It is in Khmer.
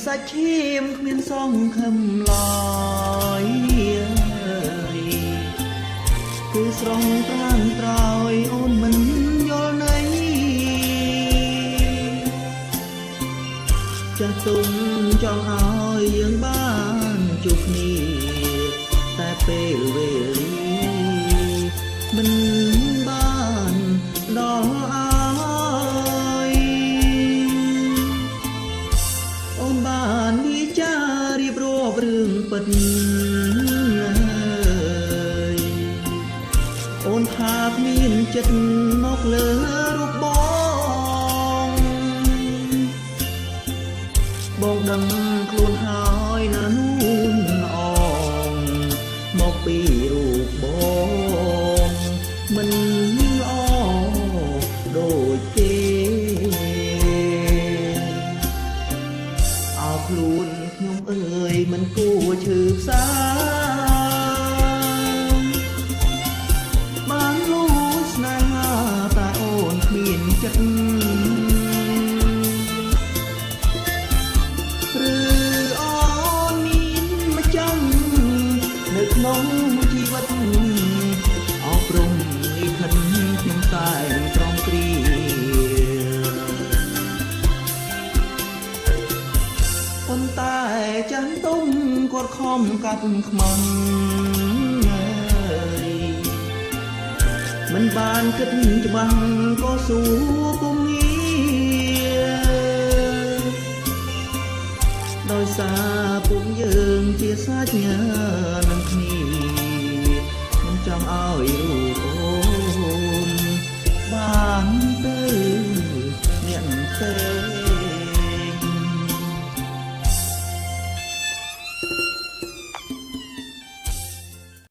សាច់ឈាមគ្មានសងខឹមឡើយគឺស្រងប្រានត្រោយអូនមិនយល់ន័យចាស់ទុំចង់ឲ្យយើងបានជួបគ្នាតែពេលវេលាមិនបានដល់ឲ្យអូនបានវិចាររៀបរាប់រឿងពិតអូនថាគ្មានចិត្តមកលើរូបបងដឹងខ្លួនហើយណានួនអងមកពីរូបបងមិនល្អដូចគេអោខ្លួនខ្ញុំអើយមិនគួរឈឺផ្សាបានលួចស្នេហាតែអូនគ្មានចិត្តក្នុងជីវិតអប់រំលិខិតខ្ញុំតែត្រង់ព្រាប៉ុន្តែចាស់ទុំគាត់ខំកាត់ខ្មាំងមិនបានគិតច្បាស់ក៏សួរពុំងារដោយសារពួកយើងជាសាច់ញាតិនឹងគ្នាមិនចង់ឲ្យរូបអូនបានទៅអ្នកទេ